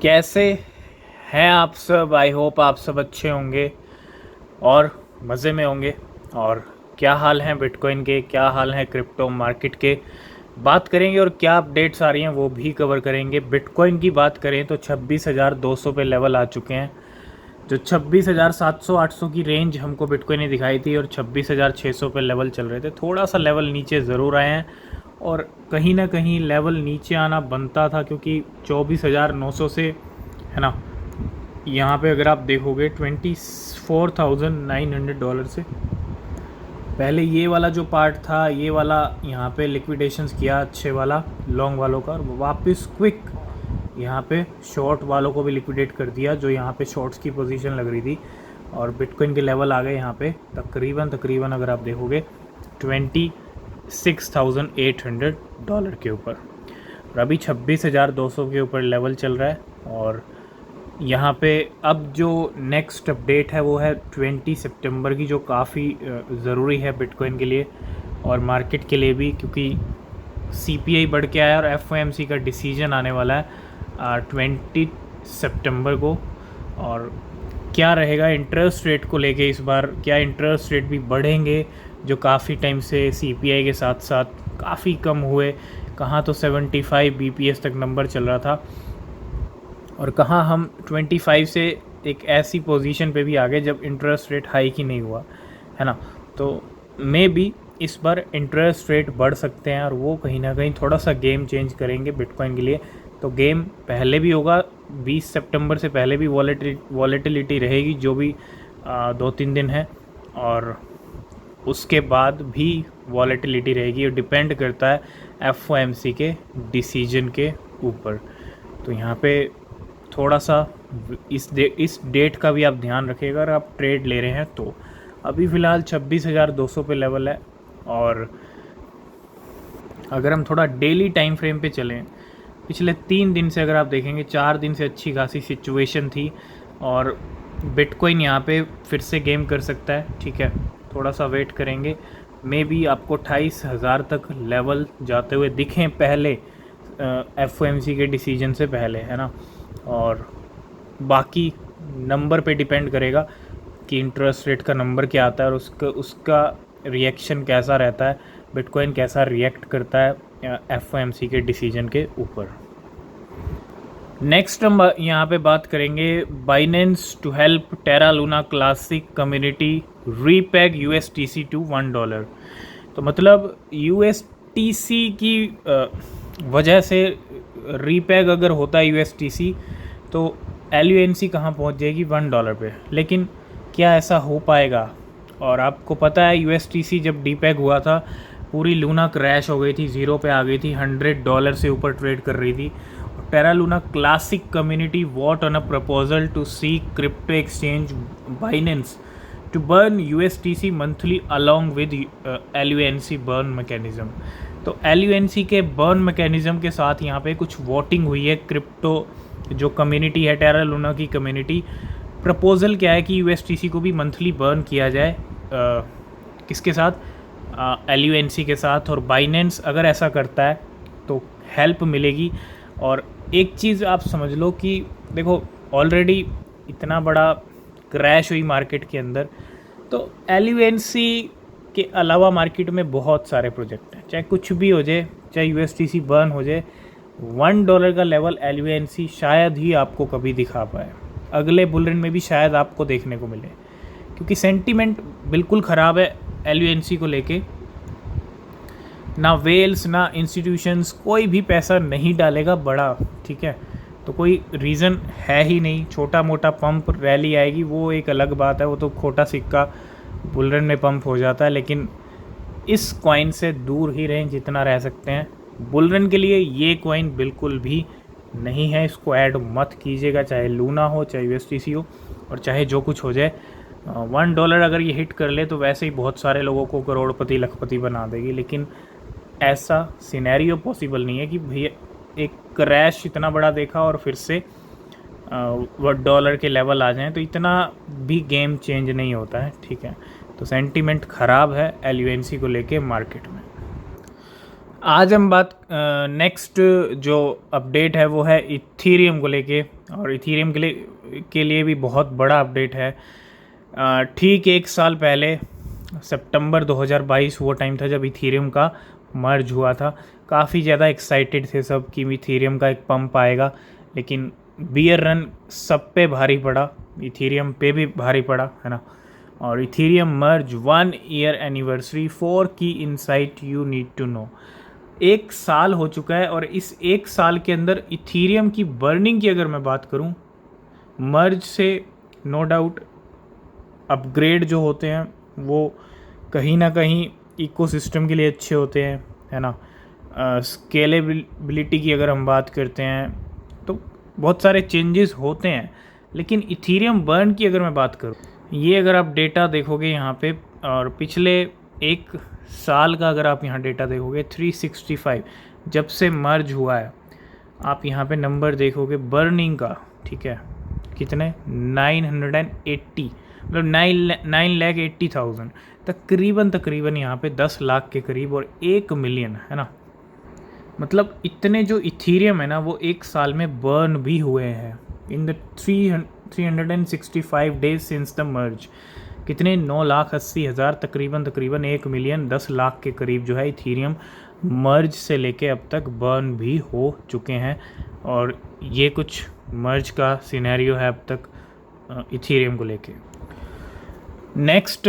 कैसे हैं आप सब। आई होप आप सब अच्छे होंगे और मज़े में होंगे। और क्या हाल हैं बिटकॉइन के, क्या हाल हैं क्रिप्टो मार्केट के, बात करेंगे। और क्या अपडेट्स आ रही हैं वो भी कवर करेंगे। बिटकॉइन की बात करें तो 26,200 पे लेवल आ चुके हैं। जो 26,700-800 की रेंज हमको बिटकॉइन ने दिखाई थी और 26,600 पे लेवल चल रहे थे, थोड़ा सा लेवल नीचे ज़रूर आए हैं। और कहीं ना कहीं लेवल नीचे आना बनता था क्योंकि 24,900 से, है ना, यहाँ पे अगर आप देखोगे $24,900 से पहले ये वाला जो पार्ट था, ये वाला यहाँ पे लिक्विडेशंस किया अच्छे वाला लॉन्ग वालों का, और वापस क्विक यहाँ पे शॉर्ट वालों को भी लिक्विडेट कर दिया जो यहाँ पे शॉर्ट्स की पोजीशन लग रही थी। और बिटकॉइन के लेवल आ गए यहाँ पे तकरीबन अगर आप देखोगे $26,800 के ऊपर, और अभी 26,200 के ऊपर लेवल चल रहा है। और यहाँ पे अब जो नेक्स्ट अपडेट है वो है 20 सितंबर की, जो काफ़ी ज़रूरी है बिटकॉइन के लिए और मार्केट के लिए भी, क्योंकि CPI बढ़ के आया और FOMC का डिसीजन आने वाला है 20 सितंबर को। और क्या रहेगा इंटरेस्ट रेट को लेके इस बार, क्या इंटरेस्ट रेट भी बढ़ेंगे जो काफ़ी टाइम से CPI के साथ साथ काफ़ी कम हुए। कहाँ तो 75 BPS तक नंबर चल रहा था और कहाँ हम 25 से एक ऐसी पोजीशन पे भी आ गए जब इंटरेस्ट रेट हाई ही नहीं हुआ, है ना। तो मे बी इस बार इंटरेस्ट रेट बढ़ सकते हैं और वो कहीं ना कहीं थोड़ा सा गेम चेंज करेंगे बिटकॉइन के लिए। तो गेम पहले भी होगा, 20 सितंबर से पहले भी वॉलेटिलिटी रहेगी जो भी 2-3 दिन है, और उसके बाद भी वॉलेटिलिटी रहेगी। और डिपेंड करता है FOMC के डिसीजन के ऊपर। तो यहाँ पे थोड़ा सा इस डेट का भी आप ध्यान रखिएगा अगर आप ट्रेड ले रहे हैं तो। अभी फ़िलहाल 26,200 पे लेवल है। और अगर हम थोड़ा डेली टाइम फ्रेम पे चलें, पिछले 3 दिन से अगर आप देखेंगे, 4 दिन से अच्छी खासी सिचुएशन थी और बिटकॉइन यहाँ पे फिर से गेम कर सकता है। ठीक है, थोड़ा सा वेट करेंगे, मे बी आपको 28,000 तक लेवल जाते हुए दिखें पहले FOMC के डिसीजन से पहले, है ना। और बाकी नंबर पे डिपेंड करेगा कि इंटरेस्ट रेट का नंबर क्या आता है और उसका रिएक्शन कैसा रहता है, बिटकॉइन कैसा रिएक्ट करता है FOMC के डिसीजन के ऊपर। नेक्स्ट हम यहाँ पे बात करेंगे Binance to help Terra Luna classic community repeg USDC to $1। तो मतलब USDC की वजह से रीपेग अगर होता है USDC तो LUNC कहाँ पहुँच जाएगी $1 पे। लेकिन क्या ऐसा हो पाएगा? और आपको पता है USDC जब डीपेग हुआ था पूरी लूना क्रैश हो गई थी, ज़ीरो पे आ गई थी, $100 से ऊपर ट्रेड कर रही थी। Terra Luna classic community vote on a proposal to see crypto exchange Binance to burn USDC monthly along with LUNC burn mechanism. तो LUNC के बर्न मैकेनिज्म के साथ यहाँ पे कुछ वोटिंग हुई है। क्रिप्टो जो कम्युनिटी है, टेरा लूना की कम्युनिटी, प्रपोजल क्या है कि USDC को भी मंथली बर्न किया जाए, किसके साथ, LUNC के साथ। और बाइनेंस अगर ऐसा करता है तो हेल्प मिलेगी। और एक चीज़ आप समझ लो कि देखो ऑलरेडी इतना बड़ा क्रैश हुई मार्केट के अंदर, तो LUNC के अलावा मार्केट में बहुत सारे प्रोजेक्ट हैं, चाहे कुछ भी हो जाए, चाहे USDC बर्न हो जाए, $1 का लेवल LUNC शायद ही आपको कभी दिखा पाए। अगले बुलरन में भी शायद आपको देखने को मिले, क्योंकि सेंटीमेंट बिल्कुल ख़राब है LUNC को लेके। ना वेल्स ना इंस्टीट्यूशंस, कोई भी पैसा नहीं डालेगा बड़ा, ठीक है। तो कोई रीज़न है ही नहीं। छोटा मोटा पंप रैली आएगी वो एक अलग बात है, वो तो खोटा सिक्का बुलरन में पंप हो जाता है। लेकिन इस कॉइन से दूर ही रहें जितना रह सकते हैं। बुलरन के लिए ये कॉइन बिल्कुल भी नहीं है, इसको ऐड मत कीजिएगा, चाहे लूना हो, चाहे USDC हो, और चाहे जो कुछ हो जाए। $1 अगर ये हिट कर ले तो वैसे ही बहुत सारे लोगों को करोड़पति लखपति बना देगी। लेकिन ऐसा सिनेरियो पॉसिबल नहीं है कि भैया एक क्रैश इतना बड़ा देखा और फिर से $1 के लेवल आ जाएं, तो इतना भी गेम चेंज नहीं होता है, ठीक है। तो सेंटीमेंट ख़राब है LUNC को लेके मार्केट में। आज हम बात नेक्स्ट जो अपडेट है वो है इथीरियम को लेके। और इथीरियम के लिए भी बहुत बड़ा अपडेट है। ठीक एक साल पहले सितंबर 2022 वो टाइम था जब इथीरियम का मर्ज हुआ था। काफ़ी ज़्यादा एक्साइटेड थे सब कि इथीरियम का एक पंप आएगा, लेकिन बियर रन सब पे भारी पड़ा, इथीरियम पे भी भारी पड़ा, है ना। और इथीरियम मर्ज 1 ईयर एनिवर्सरी, 4 की insight you need to know. एक साल हो चुका है और इस एक साल के अंदर इथीरियम की बर्निंग की अगर मैं बात करूं, मर्ज से नो डाउट अपग्रेड जो होते हैं वो कहीं ना कहीं इकोसिस्टम के लिए अच्छे होते हैं, है ना। स्केलेबिलिटी की अगर हम बात करते हैं तो बहुत सारे चेंजेस होते हैं, लेकिन इथीरियम बर्न की अगर मैं बात करूँ, ये अगर आप डेटा देखोगे यहाँ पे और पिछले एक साल का अगर आप यहाँ डेटा देखोगे 365 जब से मर्ज हुआ है, आप यहाँ पे नंबर देखोगे बर्निंग का, ठीक है, कितने 980, मतलब 9,80,000, तकरीबन यहाँ पे 10 लाख के करीब और 1 मिलियन, है ना। मतलब इतने जो इथीरियम है ना वो एक साल में बर्न भी हुए हैं in the 365 days since the merge. कितने 9,80,000, तकरीबन 1 मिलियन 10 लाख के करीब जो है इथीरियम मर्ज से लेके अब तक बर्न भी हो चुके हैं। और ये कुछ मर्ज का सिनेरियो है अब तक इथीरियम को लेके। नेक्स्ट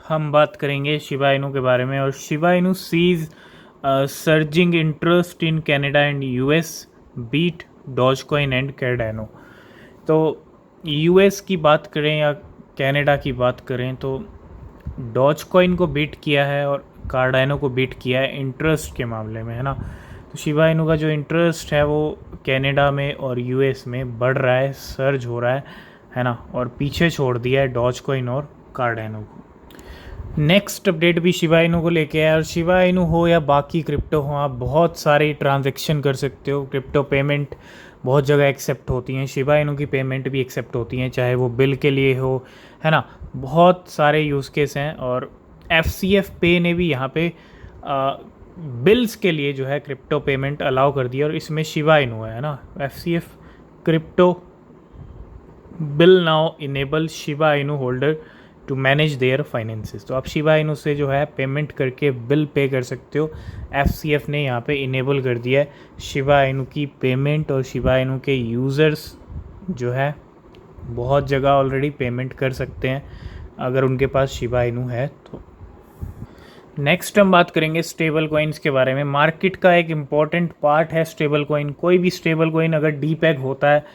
हम बात करेंगे शिबा इनू के बारे में। और Shiba Inu sees surging interest in Canada and US beat Dogecoin and Cardano. तो यूएस की बात करें या कनाडा की बात करें तो डॉजकॉइन को बीट किया है और कार्डानो को बीट किया है इंटरेस्ट के मामले में, है ना। तो शिबा इनू का जो इंटरेस्ट है वो कनाडा में और यूएस में बढ़ रहा है, सर्ज हो रहा है ना, और पीछे छोड़ दिया है डॉजकॉइन और कार्डानो को। नेक्स्ट अपडेट भी शिबा इनू को लेके है। और शिबा इनू हो या बाकी क्रिप्टो हो, आप बहुत सारे ट्रांजैक्शन कर सकते हो। क्रिप्टो पेमेंट बहुत जगह एक्सेप्ट होती हैं, शिबा इनू की पेमेंट भी एक्सेप्ट होती हैं, चाहे वो बिल के लिए हो, है ना। बहुत सारे यूज़ केस हैं और FCF पे ने भी यहाँ पे बिल्स के लिए जो है क्रिप्टो पेमेंट अलाउ कर दिया और इसमें शिबा इनू है ना। FCF crypto bill now enable Shiba Inu holder to manage their finances. तो आप शिबा इनू से जो है पेमेंट करके बिल पे कर सकते हो। FCF ने यहाँ पे इनेबल कर दिया है शिबा इनू की पेमेंट और शिबा इनू के यूज़र्स जो है बहुत जगह ऑलरेडी पेमेंट कर सकते हैं अगर उनके पास शिबा इनू है तो। नेक्स्ट हम बात करेंगे स्टेबल कॉइन्स के बारे में। मार्केट का एक इम्पॉर्टेंट पार्ट है स्टेबल कॉइन। कोई भी स्टेबल कॉइन अगर डीपेग होता है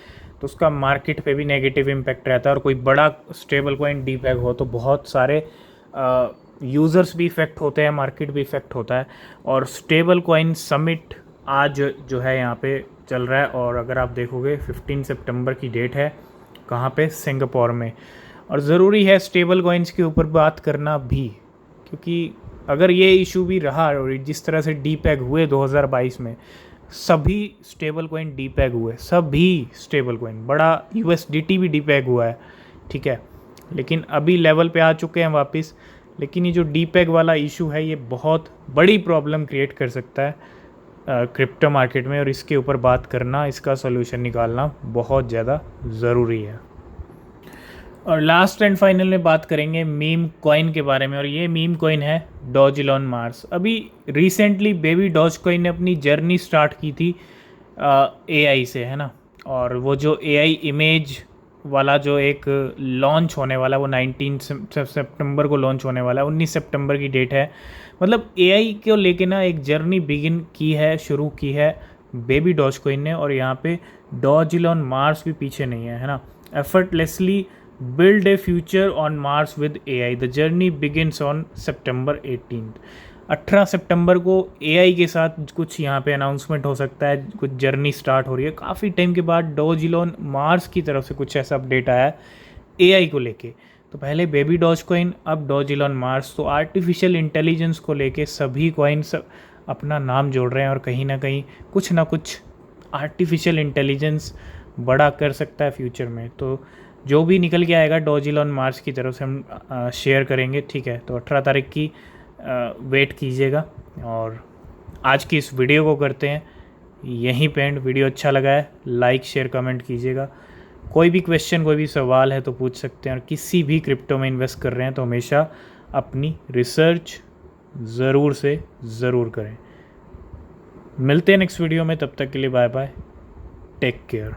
तो उसका मार्केट पे भी नेगेटिव इम्पैक्ट रहता है और कोई बड़ा स्टेबल कॉइन डीपेग हो तो बहुत सारे यूज़र्स भी इफ़ेक्ट होते हैं, मार्केट भी इफ़ेक्ट होता है। और स्टेबल कॉइन समिट आज जो है यहाँ पे चल रहा है और अगर आप देखोगे 15 सितंबर की डेट है, कहाँ पे, सिंगापुर में। और ज़रूरी है स्टेबल कॉइन्स के ऊपर बात करना भी, क्योंकि अगर ये इशू भी रहा और जिस तरह से डीपेग हुए 2022 में, सभी स्टेबल कॉइन डीपेग हुए, सभी स्टेबल कॉइन, बड़ा USDT भी डीपेग हुआ है, ठीक है, लेकिन अभी लेवल पे आ चुके हैं वापस। लेकिन ये जो डीपेग वाला इशू है ये बहुत बड़ी प्रॉब्लम क्रिएट कर सकता है क्रिप्टो मार्केट में और इसके ऊपर बात करना, इसका सॉल्यूशन निकालना बहुत ज़्यादा ज़रूरी है। और लास्ट एंड फाइनल में बात करेंगे मीम कॉइन के बारे में और ये मीम कॉइन है डॉज इलॉन मार्स। अभी रिसेंटली बेबी डॉज कॉइन ने अपनी जर्नी स्टार्ट की थी AI से, है ना। और वो जो AI इमेज वाला जो एक लॉन्च होने वाला है वो 19 सितंबर को लॉन्च होने वाला है, 19 सितंबर की डेट है। मतलब AI को लेके ना एक जर्नी बिगिन की है, शुरू की है बेबी डॉज कॉइन ने। और यहाँ पे डॉज इलॉन मार्स भी पीछे नहीं है ना। Effortlessly build a future on Mars with AI. The journey begins on September 18th. 18 सितंबर को AI के साथ कुछ यहाँ पे अनाउंसमेंट हो सकता है, कुछ जर्नी स्टार्ट हो रही है। काफ़ी टाइम के बाद डॉज इलॉन मार्स की तरफ से कुछ ऐसा अपडेट आया है AI को लेके। तो पहले बेबी डॉज कॉइन, अब डॉज इलॉन मार्स। तो आर्टिफिशियल इंटेलिजेंस को लेके सभी कॉइन्स अपना नाम जोड़ रहे हैं और कहीं ना कुछ आर्टिफिशियल इंटेलिजेंस बड़ा कर सकता है फ्यूचर में। तो जो भी निकल के आएगा डॉज इलॉन मार्स की तरफ से हम शेयर करेंगे, ठीक है। तो 18 तारीख की वेट कीजिएगा और आज की इस वीडियो को करते हैं यहीं पे एंड। वीडियो अच्छा लगा है लाइक शेयर कमेंट कीजिएगा। कोई भी क्वेश्चन कोई भी सवाल है तो पूछ सकते हैं, और किसी भी क्रिप्टो में इन्वेस्ट कर रहे हैं तो हमेशा अपनी रिसर्च ज़रूर से ज़रूर करें। मिलते हैं नेक्स्ट वीडियो में, तब तक के लिए बाय बाय, टेक केयर।